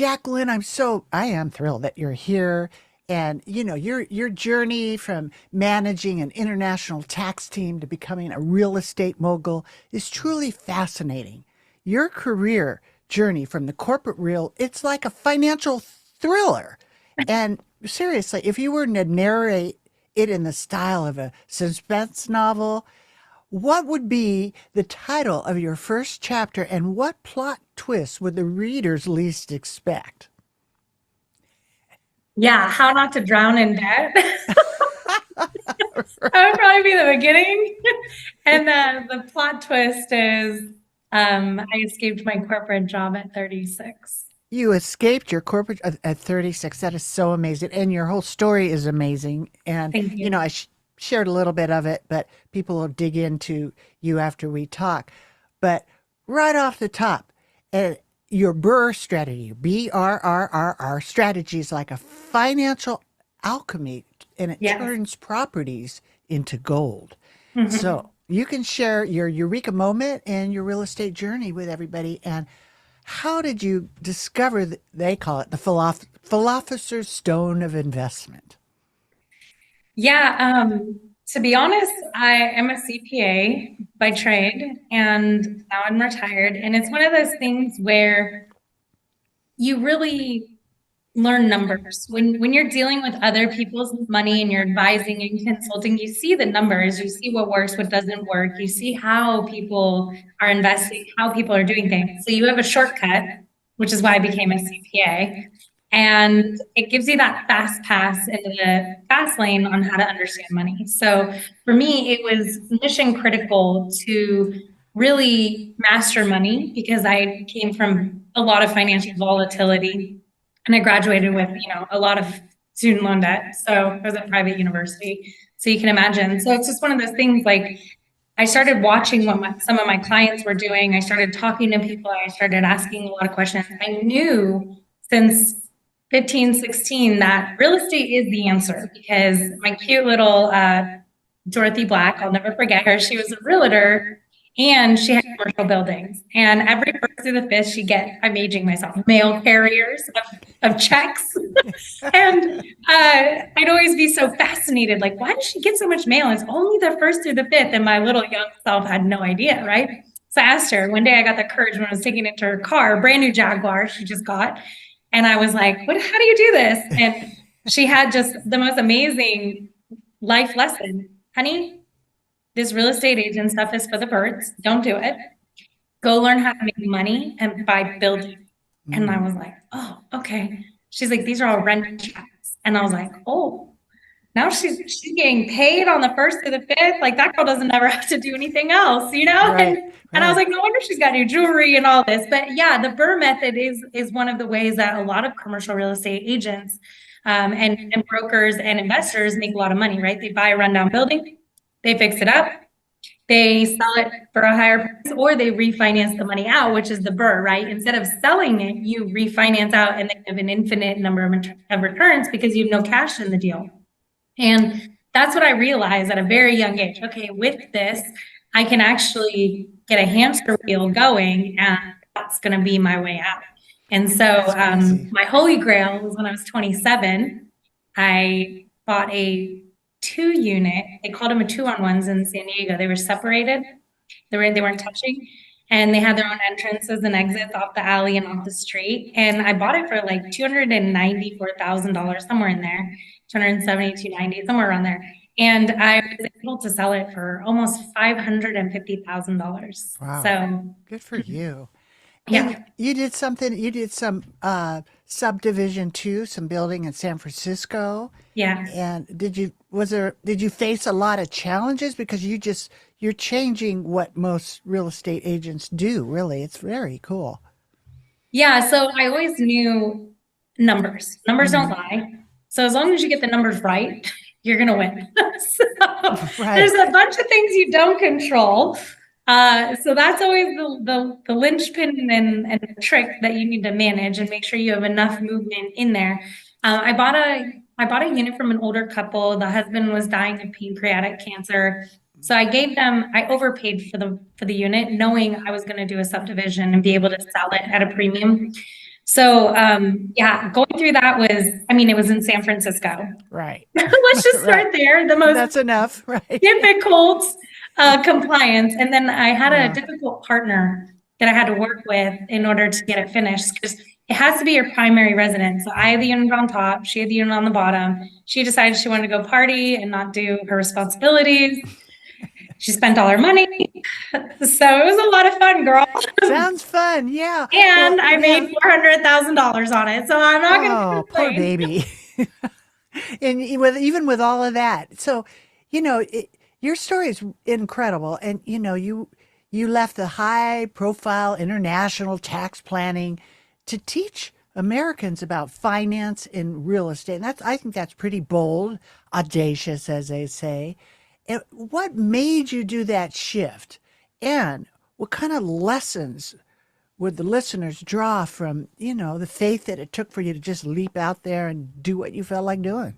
Jacqueline, I am thrilled that you're here. And your journey from managing an international tax team to becoming a real estate mogul is truly fascinating. Your career journey from the corporate real, it's like a financial thriller. And seriously, if you were to narrate it in the style of a suspense novel, what would be the title of your first chapter and what plot twist would the readers least expect? Yeah, how not to drown in debt. That would probably be the beginning. And the plot twist is I escaped my corporate job at 36. You escaped your corporate at 36. That is so amazing. And your whole story is amazing. And, Thank you. I shared a little bit of it, but people will dig into you after we talk. But right off the top, uh, your BRRR strategy, BRRRR strategy is like a financial alchemy and it Yes. turns properties into gold. Mhm. So you can share your eureka moment and your real estate journey with everybody. And how did you discover that they call it the philosopher's stone of investment? Yeah, to be honest, I am a CPA by trade and now I'm retired. And it's one of those things where you really learn numbers. When you're dealing with other people's money and you're advising and consulting, you see the numbers, you see what works, what doesn't work, you see how people are investing, how people are doing things. So you have a shortcut, which is why I became a CPA. And it gives you that fast pass into the fast lane on how to understand money. So for me, it was mission critical to really master money because I came from a lot of financial volatility and I graduated with, a lot of student loan debt. So I was at private university. So you can imagine. So it's just one of those things like I started watching what some of my clients were doing. I started talking to people. I started asking a lot of questions. I knew since 15, 16 that real estate is the answer because my cute little Dorothy Black, I'll never forget her. She was a realtor and she had commercial buildings. And every first through the fifth, she'd get, I'm aging myself, mail carriers of checks. And I'd always be so fascinated, like, why does she get so much mail? It's only the first through the fifth. And my little young self had no idea, right? So I asked her, one day I got the courage when I was taking it to her car, a brand new Jaguar she just got. And I was like, how do you do this? And she had just the most amazing life lesson. Honey, this real estate agent stuff is for the birds. Don't do it. Go learn how to make money and buy buildings. And I Mm, was like, oh, okay. She's like, these are all rent checks. And I was like, oh, now she's getting paid on the first to the fifth. Like that girl doesn't ever have to do anything else, you know? right, And I was right. like, no wonder she's got new jewelry and all this. But yeah, the Burr method is one of the ways that a lot of commercial real estate agents and brokers and investors make a lot of money, right? They buy a rundown building, they fix it up, they sell it for a higher price, or they refinance the money out, which is the Burr, right? Instead of selling it, you refinance out and they have an infinite number of returns because you have no cash in the deal. And that's what I realized at a very young age. Okay, with this, I can actually get a hamster wheel going, and that's going to be my way out. And so, That's crazy. my holy grail was when I was 27. I bought a 2 unit. They called them a 2-on-1s in San Diego. They were separated. They weren't touching, and they had their own entrances and exits off the alley and off the street. And I bought it for like $294,000, somewhere in there, 270, 290, somewhere around there. And I was able to sell it for almost $550,000. Wow. So Good for you. And yeah, you did some subdivision too, some building in San Francisco. yeah. And did you face a lot of challenges because you're changing what most real estate agents do, really. It's very cool. Yeah, so I always knew numbers. Numbers don't Hmm. lie. So as long as you get the numbers right, you're gonna win. So there's Right. a bunch of things you don't control. So that's always the linchpin and the trick that you need to manage and make sure you have enough movement in there. I bought a unit from an older couple. The husband was dying of pancreatic cancer. So I overpaid for the unit, knowing I was going to do a subdivision and be able to sell it at a premium. So, yeah, going through that was, I mean, it was in San Francisco. Right. Let's just Right. start there. The most That's enough, right? difficult compliance. And then I had a Yeah. difficult partner that I had to work with in order to get it finished because it has to be your primary residence. So I had the unit on top, she had the unit on the bottom. She decided she wanted to go party and not do her responsibilities. She spent all her money. So it was a lot of fun, girl. Sounds fun. Yeah. Well, And I yeah. made $400,000 on it. So I'm not going to Oh, poor complain. baby. And even with all of that, so your story is incredible, and you left the high profile international tax planning to teach Americans about finance and real estate. And I think that's pretty bold, audacious, as they say. And what made you do that shift? And what kind of lessons would the listeners draw from, the faith that it took for you to just leap out there and do what you felt like doing?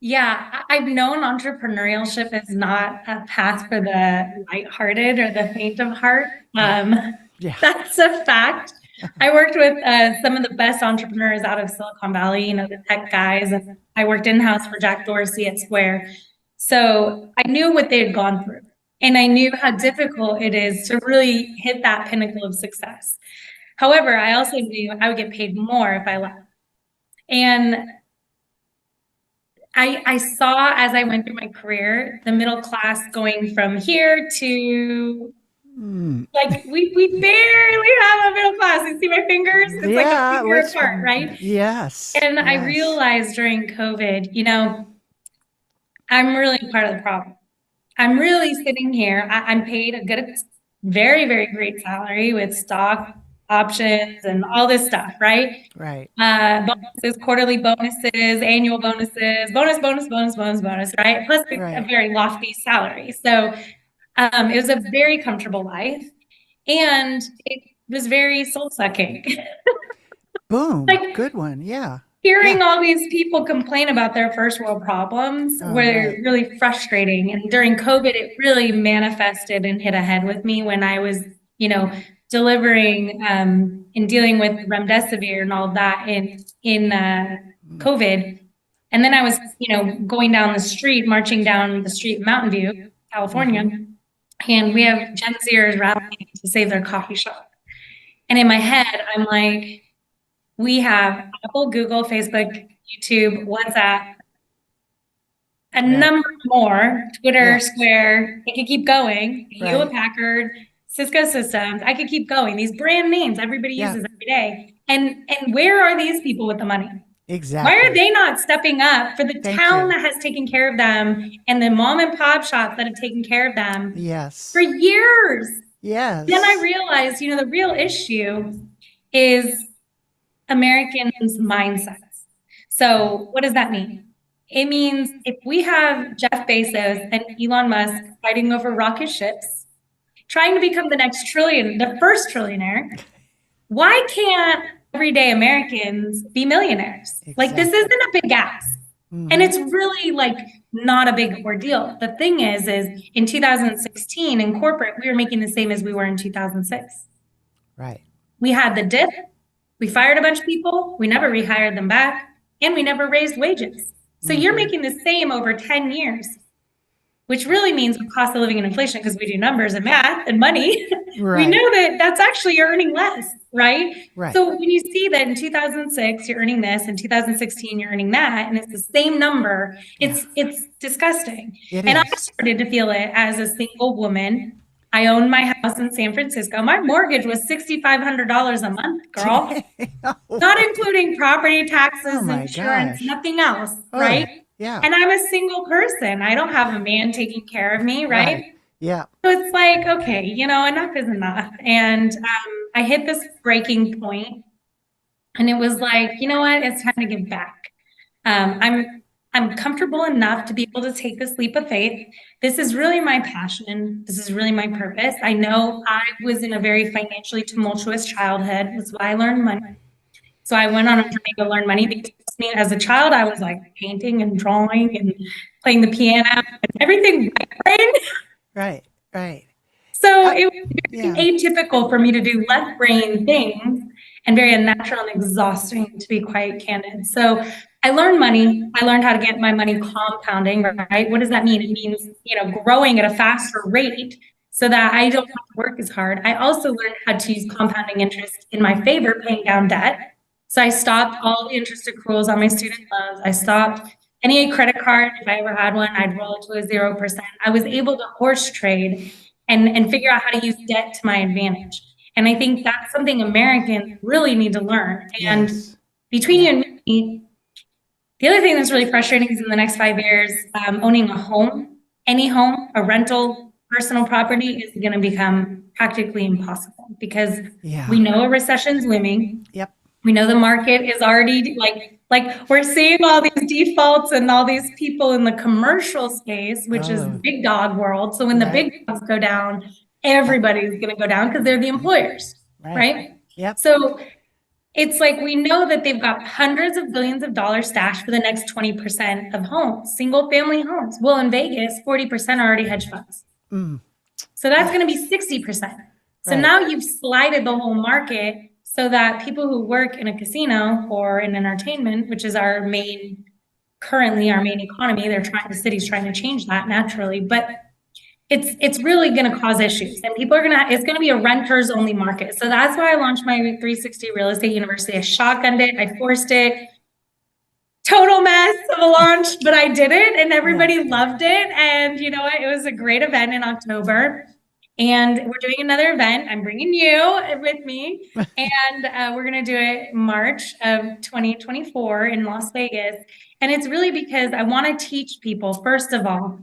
Yeah, I've known entrepreneurship is not a path for the lighthearted or the faint of heart. Yeah. That's a fact. I worked with some of the best entrepreneurs out of Silicon Valley, the tech guys. And I worked in-house for Jack Dorsey at Square. So I knew what they had gone through. And I knew how difficult it is to really hit that pinnacle of success. However, I also knew I would get paid more if I left. And I saw as I went through my career, the middle class going from here to like we barely have a middle class. You see my fingers? It's like a Yeah, finger apart, right? yes, And I yes, realized during COVID, I'm really part of the problem. I'm really sitting here. I'm paid a good, very, very great salary with stock options and all this stuff, right? right, Bonuses, quarterly bonuses, annual bonuses, bonus, right? Plus a right. very lofty salary. So it was a very comfortable life and it was very soul sucking. Boom, Like good one. Yeah, yeah. hearing all these people complain about their first world problems Oh, were right. really frustrating. And during COVID, it really manifested and hit ahead with me when I was, delivering and dealing with remdesivir and all that in COVID. And then I was, going down the street, marching down the street in Mountain View, California, and we have Gen Zers rallying to save their coffee shop. And in my head, I'm like, we have Apple, Google, Facebook, YouTube, WhatsApp, a Right. number more, Twitter, Yeah. Square. I could keep going. Hewlett Right. Packard, Cisco Systems. I could keep going. These brand names everybody Yeah. uses every day. And where are these people with the money? Why are Exactly. they not stepping up for the Thank town you. that has taken care of them and the mom and pop shops that have taken care of them for Yes. years? Then I Yes. realized, the real issue is Americans' mindsets. So what does that mean? It means if we have Jeff Bezos and Elon Musk fighting over rocket ships, trying to become the first trillionaire, why can't everyday Americans be millionaires? Like this Exactly. isn't a big ask. And it's really like not a big ordeal. The thing is in 2016 in corporate, we were making the same as we were in 2006. Right. We had the dip. We fired a bunch of people. We never rehired them back. And we never raised wages. So you're making the same over 10 years, which really means with cost of living and inflation, because we do numbers and math and money, we Right. know that that's actually you're earning less, right? Right. So when you see that in 2006, you're earning this, in 2016, you're earning that, and it's the same number, it's disgusting. It And I is. started to feel it as a single woman. I owned my house in San Francisco. My mortgage was $6,500 a month, girl, not including property taxes, Oh my insurance, gosh. nothing else, Oh, right? yeah. And I'm a single person. I don't have a man taking care of me, Right. right? Yeah. So it's like, okay, enough is enough. And I hit this breaking point, and it was like, you know what? It's time to give back. I'm comfortable enough to be able to take this leap of faith. This is really my passion. This is really my purpose. I know I was in a very financially tumultuous childhood. That's why I learned money. So I went on a journey to learn money because as a child, I was like painting and drawing and playing the piano and everything right brain. Right. Right. So I, it was very yeah. atypical for me to do left brain things and very unnatural and exhausting, to be quite candid. So I learned money. I learned how to get my money compounding, right? What does that mean? It means, growing at a faster rate so that I don't have to work as hard. I also learned how to use compounding interest in my favor, paying down debt. So I stopped all the interest accruals on my student loans. I stopped any credit card. If I ever had one, I'd roll it to a 0%. I was able to horse trade and figure out how to use debt to my advantage. And I think that's something Americans really need to learn. And between you and me, the other thing that's really frustrating is in the next 5 years, owning a home, any home, a rental, personal property is going to become practically impossible because we know a recession's looming. Yep. We know the market is already like we're seeing all these defaults and all these people in the commercial space, which is big dog world. So when the big dogs go down, everybody's going to go down because they're the employers, right? Yep. So it's like we know that they've got hundreds of billions of dollars stashed for the next 20% of homes, single family homes. Well, in Vegas, 40% are already hedge funds. So that's going to be 60%. So now you've slided the whole market so that people who work in a casino or in entertainment, which is currently our main economy, the city's trying to change that naturally, but it's really going to cause issues, and it's going to be a renters only market. So that's why I launched my 360 Real Estate University. I shotgunned it, I forced it, total mess of a launch, but I did it, and everybody loved it. And you know what? It was a great event in October. And we're doing another event. I'm bringing you with me. And we're going to do it March of 2024 in Las Vegas. And it's really because I want to teach people, first of all,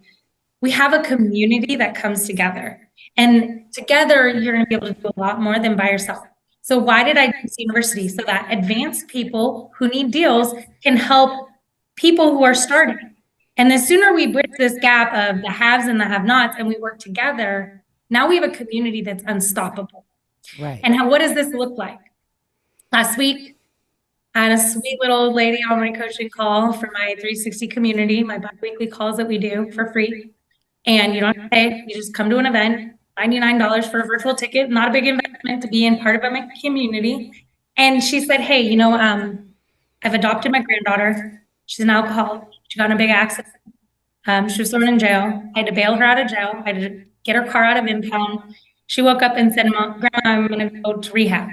we have a community that comes together. And together, you're going to be able to do a lot more than by yourself. So why did I do this university? So that advanced people who need deals can help people who are starting. And the sooner we bridge this gap of the haves and the have-nots and we work together, now we have a community that's unstoppable. Right. And what does this look like? Last week, I had a sweet little lady on my coaching call for my 360 community, my biweekly calls that we do for free. And you don't have to pay. You just come to an event, $99 for a virtual ticket, not a big investment to be in part of my community. And she said, hey, I've adopted my granddaughter. She's an alcoholic. She got in a big accident. She was thrown in jail. I had to bail her out of jail. I had to get her car out of impound. She woke up and said, Grandma, I'm going to go to rehab.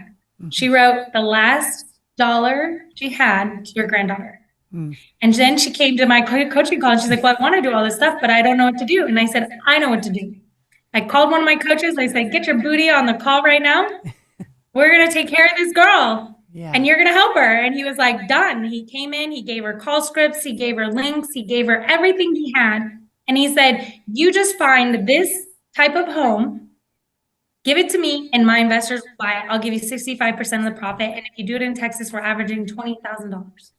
She wrote the last dollar she had to your granddaughter. And then she came to my coaching call and she's like, well, I want to do all this stuff, but I don't know what to do. And I said, I know what to do. I called one of my coaches. I said, get your booty on the call right now. We're going to take care of this girl. And you're going to help her. And he was like, done. He came in, he gave her call scripts, he gave her links, he gave her everything he had. And he said, you just find this type of home, give it to me, and my investors will buy it. I'll give you 65% of the profit. And if you do it in Texas, we're averaging $20,000.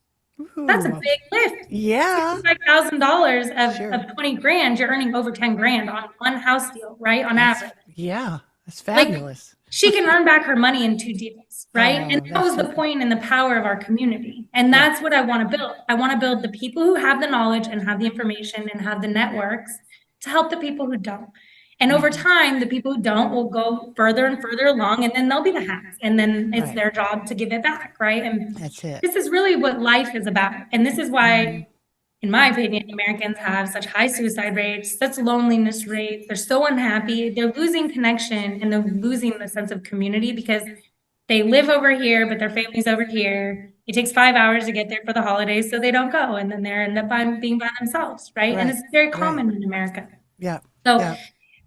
That's a big lift. Yeah. $65,000 of 20 grand, you're earning over 10 grand on one house deal, right? On average. Yeah. That's fabulous. She can earn back her money in 2 deals, right? And that was the point and the power of our community. And that's what I want to build. I want to build the people who have the knowledge and have the information and have the networks to help the people who don't. And over time, the people who don't will go further and further along, and then they'll be the hacks. And then it's their job to give it back, right? And that's it. This is really what life is about. And this is why, in my opinion, Americans have such high suicide rates, such loneliness rates. They're so unhappy. They're losing connection and they're losing the sense of community because they live over here, but their family's over here. It takes 5 hours to get there for the holidays, so they don't go. And then they end up being by themselves, right? And it's very common in America. Yeah. So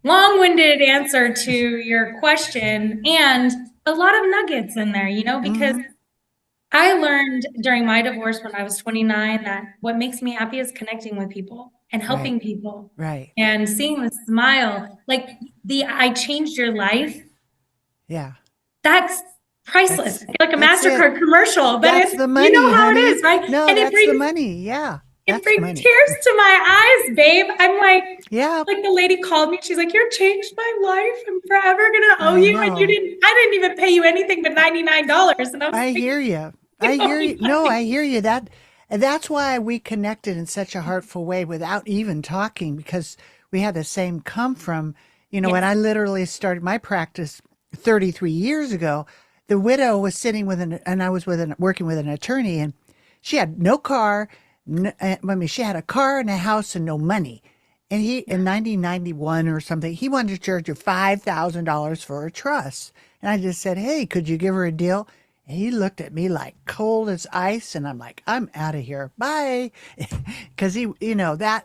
long-winded answer to your question, and a lot of nuggets in there, because I learned during my divorce when I was 29 that what makes me happy is connecting with people and helping people. Right. And seeing the smile, like I changed your life. Yeah. That's priceless. Like a MasterCard commercial, but that's the money, how honey. it is, right? No, and that's the money. Yeah. It brings tears to my eyes, babe. I'm like, like the lady called me. She's like, you're changed my life. I'm forever gonna owe you. And I didn't even pay you anything but $99. And I hear you. I hear you. No, I hear you. That's why we connected in such a heartful way without even talking, because we had the same come from, when I literally started my practice 33 years ago. the widow was sitting with and I was working with an attorney, and she had no car. I mean, she had a car and a house and no money. And he, in 1991 or something, he wanted to charge her $5,000 for a trust. And I just said, "Hey, could you give her a deal?" And he looked at me like cold as ice. And I'm like, "I'm out of here. Bye." Because that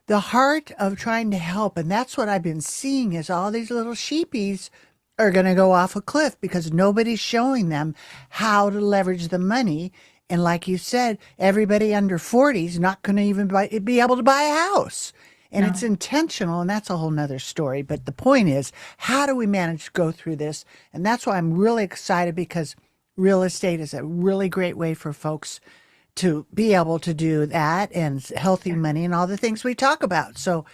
the heart of trying to help. And that's what I've been seeing is all these little sheepies are going to go off a cliff because nobody's showing them how to leverage the money. And like you said, everybody under 40 is not going to even be able to buy a house. And it's No. intentional, and that's a whole nother story. But the point is, how do we manage to go through this? And that's why I'm really excited because real estate is a really great way for folks to be able to do that and healthy money and all the things we talk about. So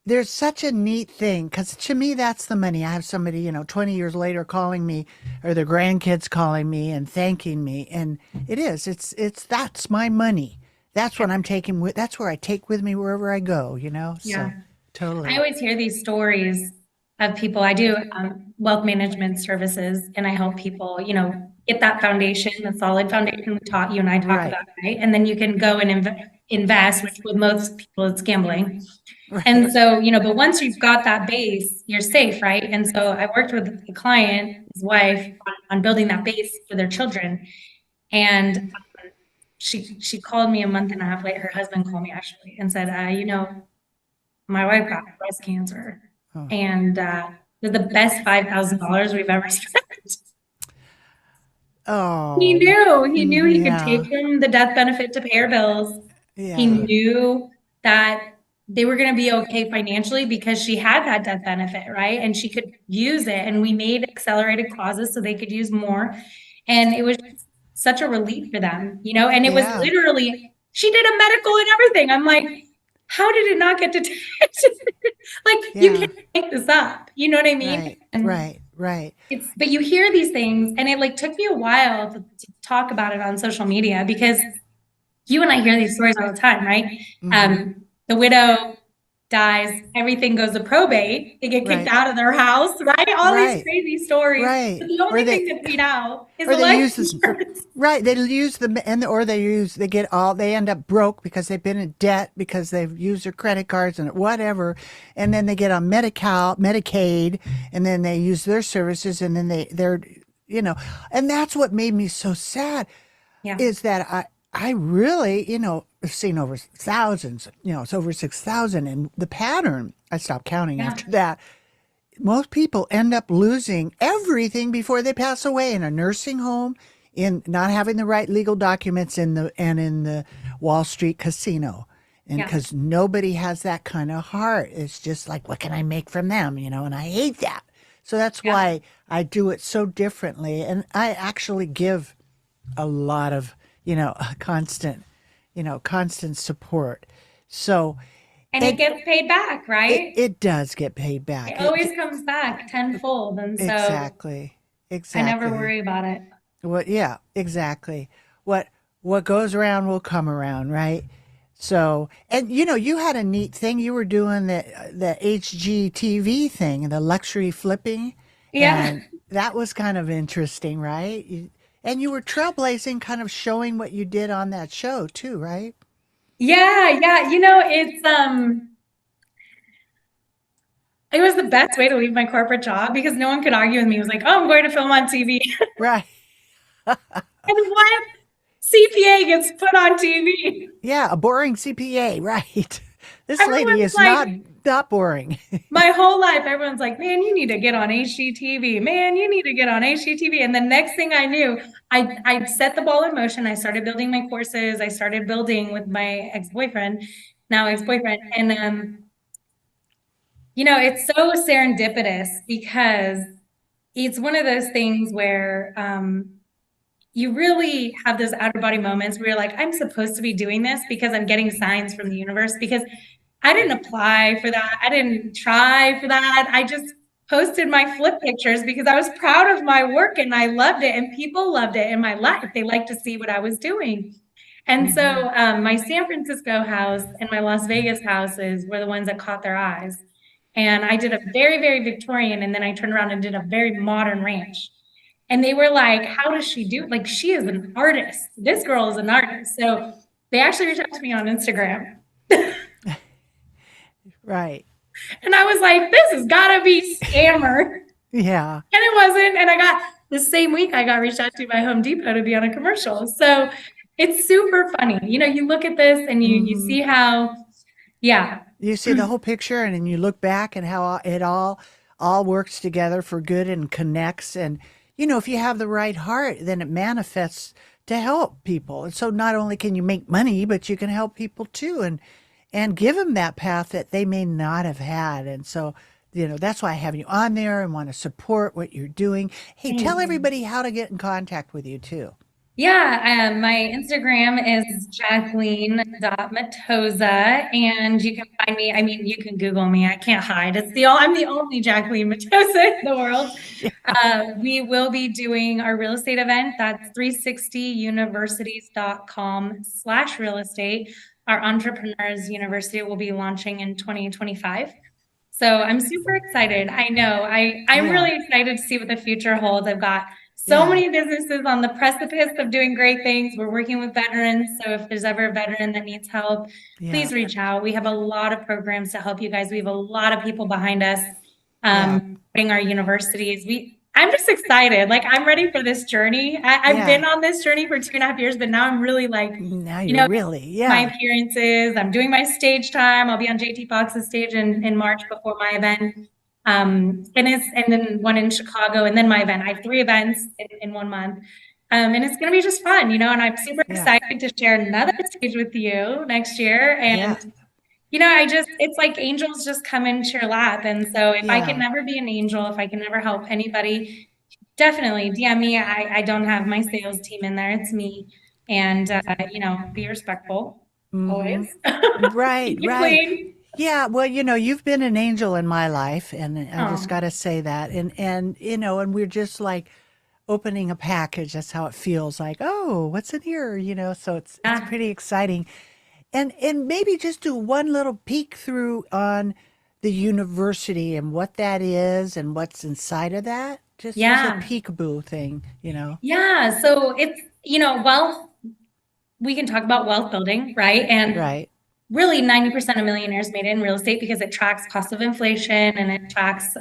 there's such a neat thing because to me that's the money. I have somebody 20 years later calling me, or their grandkids calling me and thanking me, and it's that's my money. That's what I'm taking with. That's where I take with me wherever I go. So Yeah. I totally. always hear these stories of people. I do wealth management services, and I help people, get that foundation, the solid foundation we taught you and I talk Right. about, right? And then you can go and invest, which with most people it's gambling. Right. And so, but once you've got that base, you're safe, right? And so I worked with a client, his wife, on building that base for their children. And she called me a month and a half later. Her husband called me actually and said, my wife got breast cancer, Oh. and they're the best $5,000 we've ever spent. Oh. He knew he could take Yeah. from the death benefit to pay her bills. He Yeah. knew that they were going to be okay financially because she had that death benefit, right? And she could use it. And we made accelerated clauses so they could use more. And it was such a relief for them, and it was Yeah. literally, she did a medical and everything. I'm like, how did it not get detected? Like, you Yeah. can't make this up. You know what I mean? Right. And Right. Right. but you hear these things, and it like took me a while to talk about it on social media because you and I hear these stories all the time, right? Mm-hmm. The widow dies, everything goes to probate, they get kicked Right. out of their house, right? All these Right. crazy stories. But Right. the only thing that's paid out is Or the they life use this, insurance. right. They use the, and or they end up broke because they've been in debt because they've used their credit cards and whatever. And then they get on Medicaid, and then they use their services, and then they're, and that's what made me so sad Yeah. is that I really, have seen over thousands, it's over 6,000. And the pattern, I stopped counting Yeah. after that. Most people end up losing everything before they pass away in a nursing home, in not having the right legal documents in the Wall Street casino. And Yeah. because nobody has that kind of heart, it's just like, what can I make from them? And I hate that. So that's Yeah. why I do it so differently. And I actually give a lot of, constant, constant support. So And it it, gets paid back, it, right? it does get paid It back. always comes back tenfold. And so Exactly. I never Exactly. worry about it. Yeah, exactly. What what goes around will come around, right? So, and you had a neat thing. You were doing the HGTV thing, the luxury flipping, Yeah. and that was kind of interesting, right? And you were trailblazing, kind of showing what you did on that show too, right? Yeah, yeah. It was the best way to leave my corporate job because no one could argue with me. It was like, oh, I'm going to film on TV. Right. And what CPA gets put on TV? Yeah, a boring CPA, right? This lady Everyone's is like, not boring. my whole life, everyone's like, man, you need to get on HGTV. Man, you need to get on HGTV. And the next thing I knew, I set the ball in motion. I started building my courses. I started building with my ex-boyfriend, now ex-boyfriend. And it's so serendipitous because it's one of those things where you really have those out of body moments where you're like, I'm supposed to be doing this because I'm getting signs from the universe because I didn't apply for that. I didn't try for that. I just posted my flip pictures because I was proud of my work and I loved it and people loved it in my life. They liked to see what I was doing. And Hmm. so my San Francisco house and my Las Vegas houses were the ones that caught their eyes. And I did a very, very Victorian, and then I turned around and did a very modern ranch. And they were like, how does she do it? Like, she is an artist. This girl is an artist. So they actually reached out to me on Instagram. Right. And I was like, this has got to be scammer. And Yeah. it wasn't. And I got the same week I got reached out to by Home Depot to be on a commercial. So it's super funny. You look at this and you Hmm. see how, yeah. You see the whole picture, and then you look back and how it all works together for good and connects. And if you have the right heart, then it manifests to help people. And so not only can you make money, but you can help people too, and give them that path that they may not have had. And so, that's why I have you on there and want to support what you're doing. Hey, tell everybody how to get in contact with you too. Yeah, my Instagram is Jacqueline.Matoza, and you can find me. I mean, you can Google me. I can't hide. I'm the only Jacqueline Matoza in the world. We will be doing our real estate event. That's 360universities.com/real estate. Our Entrepreneurs University will be launching in 2025. So I'm super excited. I know. I'm Yeah. really excited to see what the future holds. I've got so Yeah. many businesses on the precipice of doing great things. We're working with veterans. So if there's ever a veteran that needs help, Yeah. please reach out. We have a lot of programs to help you guys. We have a lot of people behind us Yeah. supporting our universities. I'm just excited. Like, I'm ready for this journey. I've Yeah. been on this journey for 2.5 years, but now I'm really like, Now you you're know, really, my yeah. appearances. I'm doing my stage time. I'll be on JT Fox's stage in March before my event. And then one in Chicago, and then my event. I have 3 events in 1 month. And it's going to be just fun, and I'm super Yeah. excited to share another stage with you next year. Yeah. And, it's like angels just come into your lap. And so if I can Yeah. never be an angel, if I can never help anybody, definitely DM me. I don't have my sales team in there. It's me. And, be respectful Hmm. always. Right, Keep it right. clean. Yeah, well, you've been an angel in my life, and I just Oh, got to say that. And we're just like opening a package. That's how it feels like, oh, what's in here? So it's yeah. pretty exciting. And maybe just do one little peek through on the university and what that is and what's inside of that. Just a Yeah. peekaboo thing. Yeah. So it's, wealth, we can talk about wealth building, right? And Right. really 90% of millionaires made it in real estate because it tracks cost of inflation and it tracks,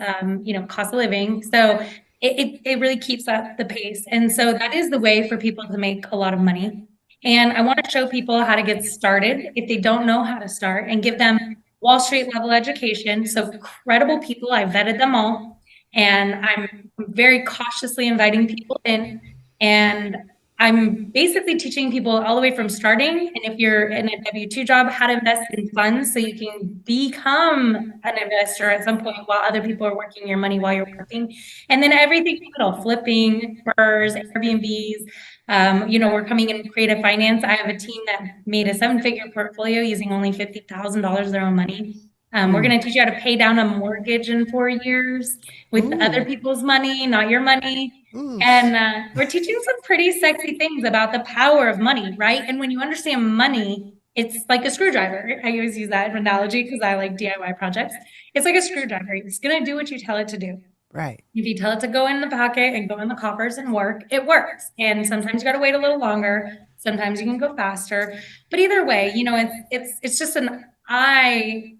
cost of living. So it really keeps up the pace. And so that is the way for people to make a lot of money. And I want to show people how to get started if they don't know how to start and give them Wall Street level education. So credible people, I vetted them all. And I'm very cautiously inviting people in. And I'm basically teaching people all the way from starting. And if you're in a W-2 job, how to invest in funds so you can become an investor at some point while other people are working your money while you're working. And then everything in the middle, flipping, spurs, Airbnbs. We're coming in creative finance. I have a team that made a 7-figure portfolio using only $50,000 of their own money. We're Mm. going to teach you how to pay down a mortgage in 4 years with other Ooh. people's money, not your money. Ooh. And we're teaching some pretty sexy things about the power of money, right? And when you understand money, it's like a screwdriver. I always use that analogy because I like DIY projects. It's like a screwdriver. It's going to do what you tell it to do. Right. If you tell it to go in the pocket and go in the coffers and work, it works. And sometimes you got to wait a little longer. Sometimes you can go faster. But either way, it's just an eye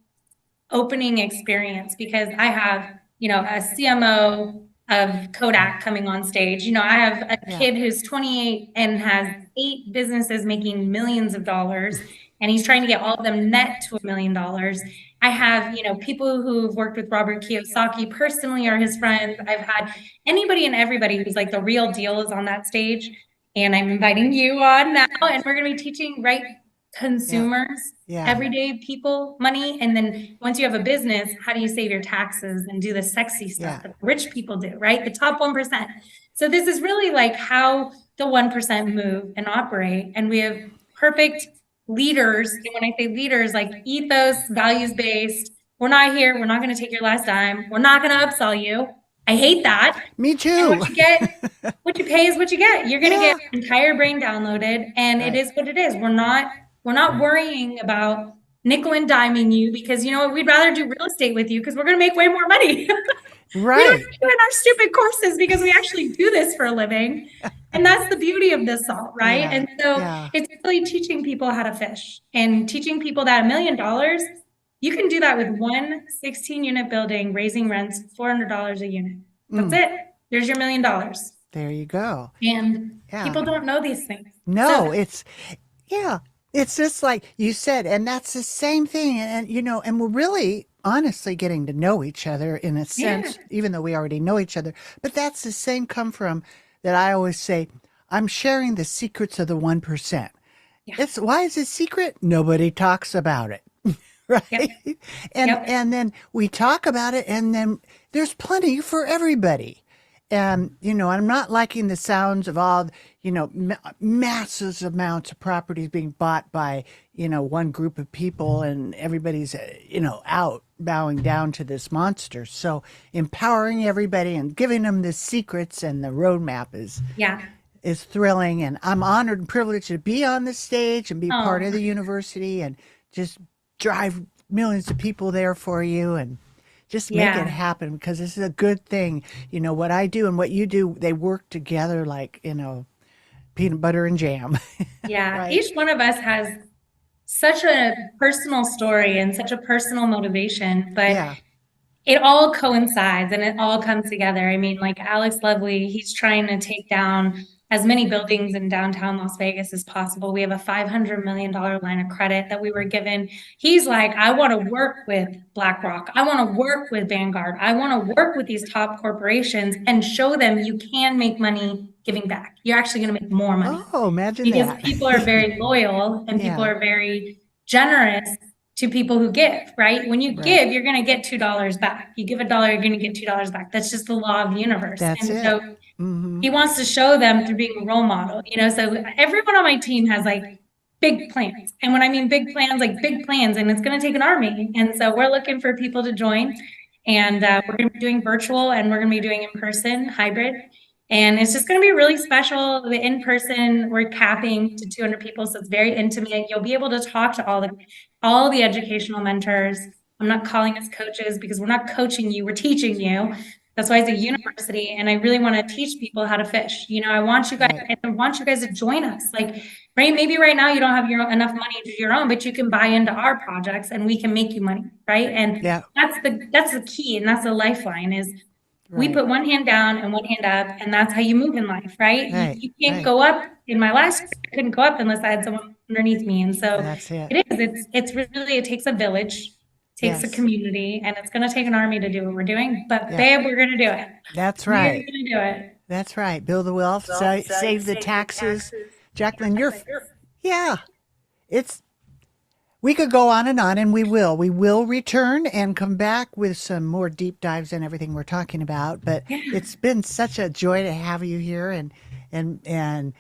opening experience because I have, a CMO of Kodak coming on stage. I have a Yeah. kid who's 28 and has 8 businesses making millions of dollars, and he's trying to get all of them net to $1 million. I have, people who've worked with Robert Kiyosaki personally are his friends. I've had anybody and everybody who's like the real deal is on that stage. And I'm inviting you on now, and we're going to be teaching right Yeah. consumers, Yeah. everyday people money. And then once you have a business, how do you save your taxes and do the sexy stuff Yeah. that rich people do, right? The top 1%. So this is really like how the 1% move and operate. And we have perfect leaders. And when I say leaders, like ethos, values based, we're not here. We're not going to take your last dime. We're not going to upsell you. I hate that. Me And too. what you pay is what you get. You're going to Yeah. get your entire brain downloaded, and it Right. is what it is. We're not worrying about nickel and diming you because, you know what, we'd rather do real estate with you because we're going to make way more money. Right. We don't have to do it in our stupid courses because we actually do this for a living. And that's the beauty of this all, right? Yeah, And so yeah. it's really teaching people how to fish and teaching people that $1 million, you can do that with one 16-unit building, raising rents $400 a unit. That's it. There's your $1 million. There you go. And Yeah. people don't know these things. No, it's just like you said, and that's the same thing. And, and we're really honestly getting to know each other in a sense, even though we already know each other. But that's the same come from that I always say, I'm sharing the secrets of the 1%. Yeah. Why is it secret? Nobody talks about it. Right. Yep. And then we talk about it, and then there's plenty for everybody. And, I'm not liking the sounds of all, massive amounts of properties being bought by, one group of people, and everybody's, out bowing down to this monster. So empowering everybody and giving them the secrets and the roadmap is thrilling. And I'm honored and privileged to be on the stage and be part of the university and just drive millions of people there for you and just make it happen, because this is a good thing. What I do and what you do, they work together like, peanut butter and jam. Yeah. Right. Each one of us has such a personal story and such a personal motivation, but it all coincides and it all comes together. I mean, like Alex Lovely, he's trying to take down as many buildings in downtown Las Vegas as possible. We have a $500 million line of credit that we were given. He's like, I want to work with BlackRock. I want to work with Vanguard. I want to work with these top corporations and show them you can make money giving back. You're actually going to make more money. Oh, imagine because that. People are very loyal and people are very generous to people who give, right? When you give, you're going to get $2 back. You give $1, you're going to get $2 back. That's just the law of the universe. That's it. So he wants to show them through being a role model, so everyone on my team has like big plans. And when I mean big plans, like big plans, and it's going to take an army. And so we're looking for people to join, and we're going to be doing virtual and we're going to be doing in person hybrid. And it's just going to be really special. The in-person, we're capping to 200 people. So it's very intimate. You'll be able to talk to all the educational mentors. I'm not calling us coaches because we're not coaching you, we're teaching you. That's why it's a university. And I really want to teach people how to fish. I want you guys to join us. Like, right, maybe right now you don't have enough money to do your own, but you can buy into our projects and we can make you money. Right. And that's the key. And that's the lifeline is we put one hand down and one hand up, and that's how you move in life, right? You can't go up. In my last, I couldn't go up unless I had someone underneath me. And so it's really, it takes a village, takes a community, and it's going to take an army to do what we're doing. But babe, we're going to do it. That's right. We're going to do it. That's right. Build the wealth, save the taxes. Jacqueline, we could go on, and we will. We will return and come back with some more deep dives and everything we're talking about. But it's been such a joy to have you here and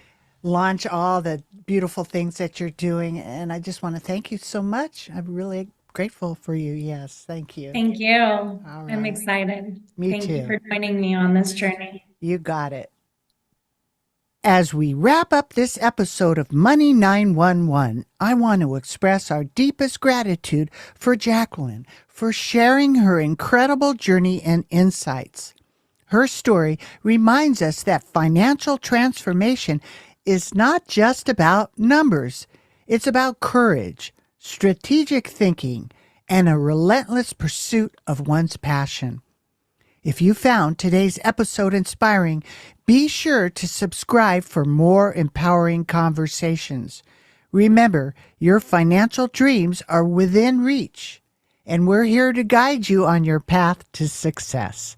launch all the beautiful things that you're doing. And I just want to thank you so much. I'm really grateful for you. Yes, thank you. Thank you. I'm excited. Thank you for joining me on this journey. You got it. As we wrap up this episode of Money 911, I want to express our deepest gratitude for Jacqueline for sharing her incredible journey and insights. Her story reminds us that financial transformation is not just about numbers. It's about courage, strategic thinking, and a relentless pursuit of one's passion. If you found today's episode inspiring, be sure to subscribe for more empowering conversations. Remember, your financial dreams are within reach, and we're here to guide you on your path to success.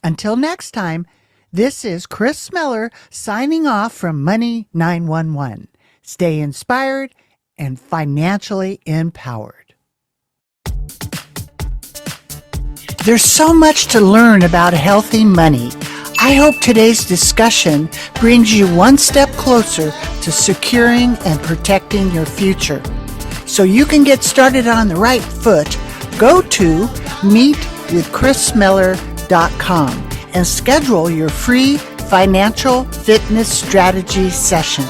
Until next time, this is Kris Smeller signing off from Money 911. Stay inspired and financially empowered. There's so much to learn about healthy money. I hope today's discussion brings you one step closer to securing and protecting your future. So you can get started on the right foot, go to meetwithkrissmeller.com and schedule your free financial fitness strategy session.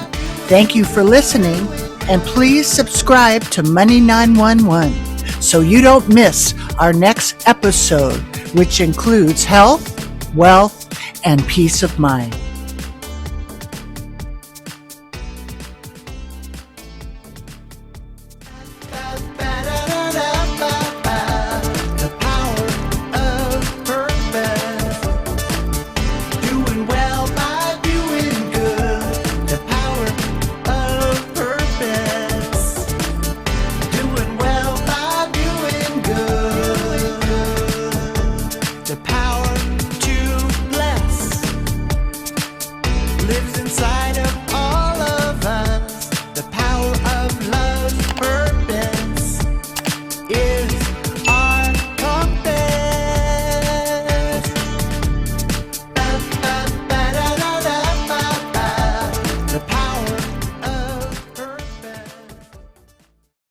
Thank you for listening. And please subscribe to Money 911 so you don't miss our next episode, which includes health, wealth, and peace of mind. Lives inside of